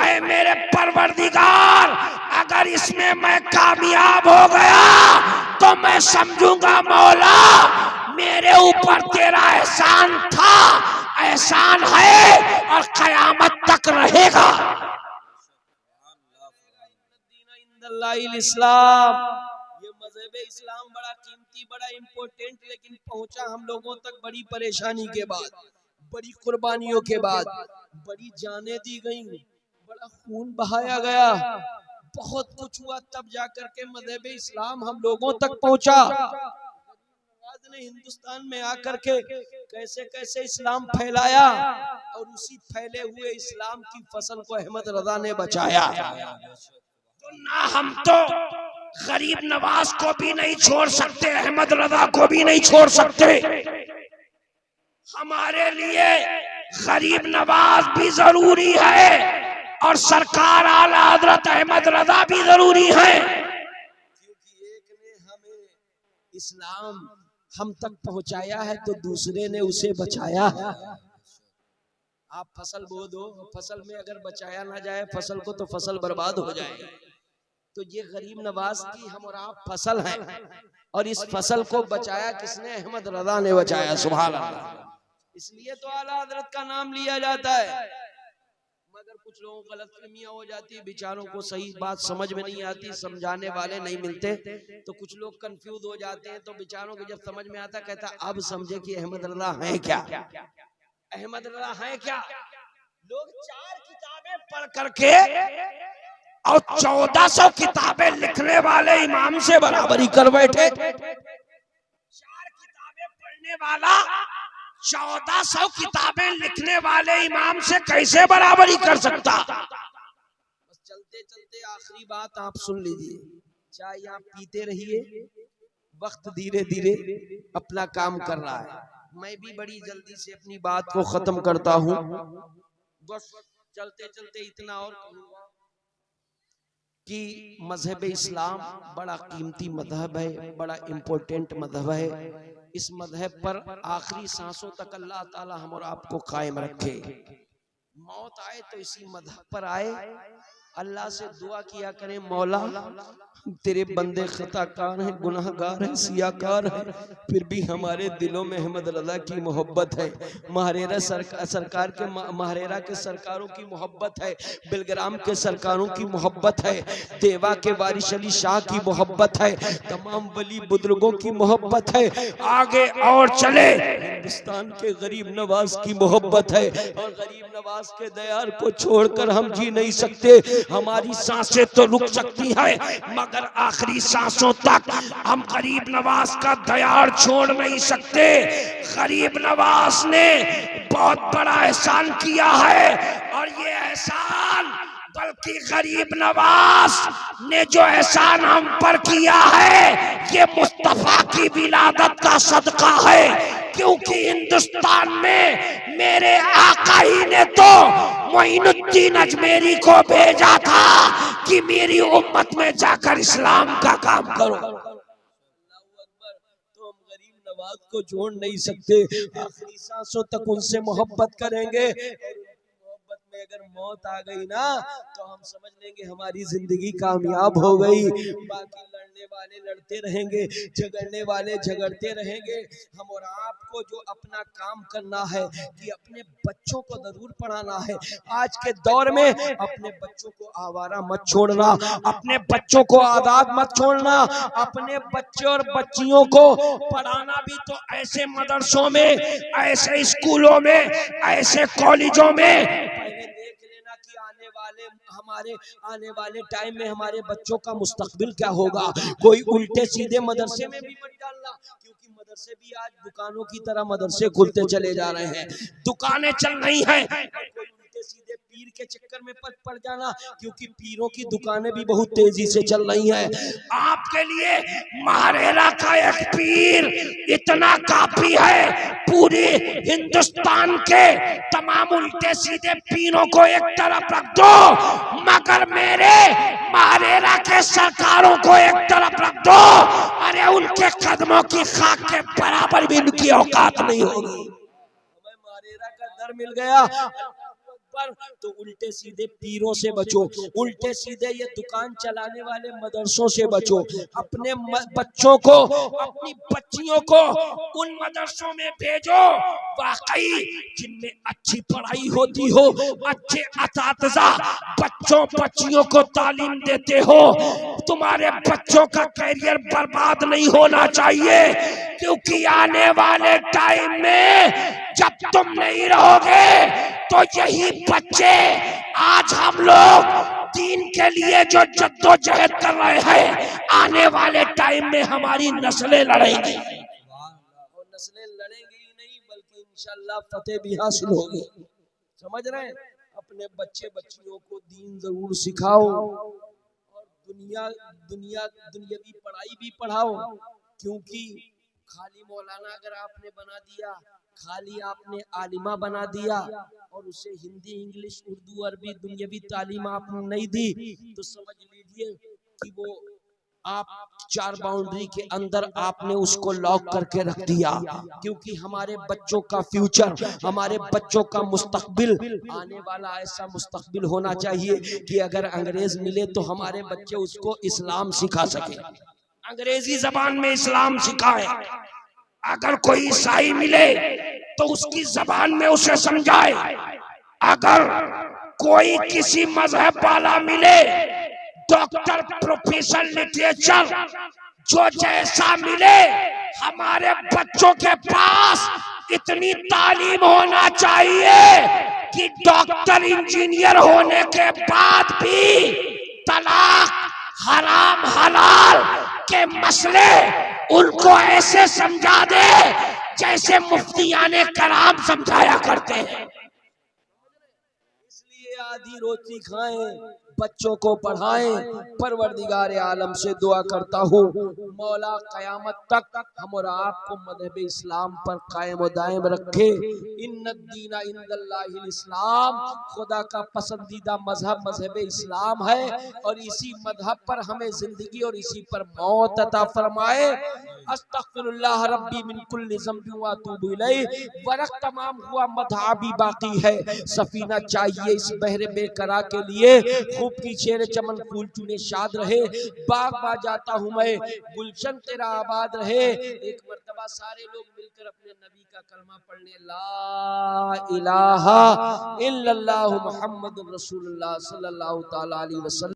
Speaker 1: ऐ मेरे परवरदिगार, अगर इसमें मैं कामयाब हो गया तो मैं समझूंगा मौला मेरे ऊपर तेरा एहसान था, एहसान है और कयामत तक रहेगा। इस्लाम, ये मजहब इस्लाम बड़ा कीमती, बड़ा इम्पोर्टेंट, लेकिन पहुंचा हम लोगों तक बड़ी परेशानी के बाद, बड़ी कुर्बानियों के बाद, बड़ी जानें दी गई, बड़ा खून बहाया गया, बहुत कुछ हुआ, तब जाकर के मजहब इस्लाम हम लोगों तक पहुंचा। नवाज ने हिंदुस्तान में आकर के कैसे कैसे इस्लाम फैलाया, और उसी फैले हुए इस्लाम की फसल को अहमद रजा ने बचाया। तो ना हम तो गरीब नवाज को भी नहीं छोड़ सकते, अहमद रजा को भी नहीं छोड़ सकते। हमारे लिए गरीब नवाज भी जरूरी है और सरकार आला हजरत अहमद रजा भी जरूरी है, क्योंकि एक ने हमें इस्लाम हम तक पहुंचाया है तो दूसरे ने उसे बचाया है। आप फसल बो दो, फसल में अगर बचाया ना जाए फसल को तो फसल बर्बाद हो जाएगी। तो ये गरीब नवाज की हम और आप फसल है, और इस फसल को बचाया किसने? अहमद रजा ने बचाया, सुभान अल्लाह। इसलिए तो आला हजरत का नाम लिया जाता है। मगर कुछ लोगों को गलतफहमियां हो जाती है, बेचारों को सही बात समझ में नहीं आती, समझाने वाले नहीं मिलते, तो कुछ लोग कंफ्यूज हो जाते हैं। तो बेचारों को जब समझ में आता कहता अब समझे कि अहमद रजा है क्या, अहमद रजा है क्या। लोग 4 किताबें पढ़ करके और 1400 किताबें लिखने वाले इमाम से बराबरी कर बैठे। 4 किताबें पढ़ने वाला 1400 किताबें लिखने वाले इमाम से कैसे बराबरी कर सकता। बस चलते चलते आखिरी बात आप सुन लीजिए, चाय आप पीते रहिए, वक्त धीरे धीरे अपना काम कर रहा है। मैं भी बड़ी जल्दी से अपनी बात को खत्म करता हूँ। बस चलते चलते इतना और कहूँगा कि मजहब इस्लाम बड़ा कीमती मजहब है, बड़ा इम्पोर्टेंट मजहब है। इस मजहब पर आखिरी सांसों तक अल्लाह ताला हम और आपको कायम रखे। मौत आए तो इसी मजहब पर आए। अल्लाह से दुआ किया करें, मौला तेरे बंदे खताकार हैं, गुनाहगार हैं, सियाकार हैं, फिर भी हमारे दिलों में अहमद रजा की मोहब्बत है, महारेरा सरकार के महारेरा के सरकारों की मोहब्बत है, बिलग्राम के सरकारों की मोहब्बत है, देवा के वारिस अली शाह की मोहब्बत है, तमाम वली बुजुर्गों की मोहब्बत है, आगे और चले हिंदुस्तान के गरीब नवाज की मोहब्बत है। और गरीब नवाज के दयार को छोड़कर हम जी नहीं सकते। हमारी सांसें तो रुक सकती है, मगर आखिरी सांसों तक हम गरीब नवाज का दयार छोड़ नहीं सकते। गरीब नवाज ने बहुत बड़ा एहसान किया है, और ये एहसान बल्कि गरीब नवाज ने जो एहसान हम पर किया है, ये मुस्तफा की विलादत का सदका है। क्योंकि हिंदुस्तान में मेरे आका ही ने तो मोइनुद्दीन अजमेरी को भेजा था कि मेरी उम्मत में जाकर इस्लाम का काम करो। तो हम गरीब नवाज को छोड़ नहीं सकते, आखिरी सांसों तक उनसे मोहब्बत करेंगे। मोहब्बत में अगर मौत आ गई ना, तो हम समझ लेंगे हमारी जिंदगी कामयाब हो गई। बाकी लड़ने वाले लड़ते रहेंगे, झगड़ने वाले झगड़ते रहेंगे। हम और आपको जो अपना काम करना है कि अपने बच्चों को जरूर पढ़ाना है। आज के दौर में अपने बच्चों को आवारा मत छोड़ना, अपने बच्चों को आजाद मत छोड़ना। अपने बच्चे और बच्चियों को पढ़ाना भी तो ऐसे मदरसों में, ऐसे स्कूलों में, ऐसे कॉलेजों में। आने वाले टाइम में हमारे बच्चों का मुस्तकबिल क्या होगा। कोई उल्टे सीधे मदरसे में भी मत डालना, क्योंकि मदरसे भी आज दुकानों की तरह मदरसे खुलते चले जा रहे हैं। दुकानें चल रही हैं, उल्टे सीधे पीर के चक्कर में पड़ जाना, क्योंकि पीरों की दुकानें भी बहुत तेजी से चल रही हैं। आपके लिए महारेरा का एक पीर इतना काफी है। पूरे हिंदुस्तान के तमाम उल्टे सीधे पीरों को एक तरफ रख दो, मगर मेरे महारेरा के सरकारों को एक तरफ रख दो। अरे उनके कदमों की खाक के बराबर भी उनकी औकात नहीं होगी। हमें महारेरा का दर मिल गया पर, तो उल्टे सीधे पीरों से बचो, उल्टे सीधे ये दुकान चलाने वाले मदरसों से बचो। अपने बच्चों को, अपनी बच्चियों को उन मदरसों में भेजो वाकई जिनमें अच्छी पढ़ाई होती हो, अच्छे असातिज़ा बच्चों बच्चियों को तालीम देते हो। तुम्हारे बच्चों का कैरियर बर्बाद नहीं होना चाहिए, क्योंकि आने वाले टाइम में जब तुम नहीं रहोगे तो यही बच्चे आज हम लोग दीन के लिए जो जद्दोजहद कर रहे हैं, आने वाले टाइम में हमारी नस्लें लड़ेंगी। और नस्लें लड़ेंगी ही नहीं, बल्कि इंशाअल्लाह फतेह भी हासिल होगी। समझ रहे हैं? अपने बच्चे बच्चियों को दीन जरूर सिखाओ, और दुनियावी पढ़ाई भी पढ़ाओ। क्योंकि खाली मौलाना अगर आपने बना दिया, खाली आपने आलिमा बना दिया, और उसे हिंदी, इंग्लिश, उर्दू, अरबी दुनियावी तालीम आपने नहीं दी, तो समझ लीजिए कि वो आप 4 बाउंड्री के अंदर आपने उसको लॉक करके रख दिया। क्योंकि हमारे बच्चों का फ्यूचर, हमारे बच्चों का मुस्तकबिल, आने वाला ऐसा मुस्तकबिल होना चाहिए कि अगर अंग्रेज मिले तो हमारे बच्चे उसको इस्लाम सिखा सके, अंग्रेजी जबान में इस्लाम सिखाए। अगर कोई ईसाई मिले तो उसकी जबान में उसे समझाए। अगर कोई किसी मजहब वाला मिले, डॉक्टर, प्रोफेसर, लिटरेचर, जो जैसा मिले, हमारे बच्चों के पास इतनी तालीम होना चाहिए कि डॉक्टर, इंजीनियर होने के बाद भी तलाक, हराम हलाल के मसले उनको ऐसे समझा दे जैसे मुफ्तियाने कराम समझाया करते हैं। इसलिए आधी रोटी खाएं, बच्चों को पढ़ाएं। परवरदिगार आलम से दुआ करता हूँ मौला कयामत तक हम और आपको मज़हब इस्लाम पर कायम व दायम रखे। इन्नद्दीना इंदल्लाहिल इस्लाम, खुदा का पसंदीदा मजहब मजहब इस्लाम है और इसी मजहब पर हमें जिंदगी और इसी पर मौत अता फरमाए। अस्तगफिरुल्लाह रब्बी मिन कुल्ली ज़ंबिन व अतूबु इलैहि। वरक़ तमाम हुआ, मदहाबी बाकी है। सफीना चाहिए इस बहरे बेकरार के लिए, खूब की शेर चमन फूल चुने शाद रहे। बाग बा जाता हूँ मैं, गुलशन तेरा आबाद रहे। एक मर्तबा सारे लोग मिलकर अपने नबी का कलमा पढ़ने, ला इलाहा इल्लल्लाहु मुहम्मदुर रसूलुल्लाह सल्लल्लाहु तआला अलैहि वसल्लम।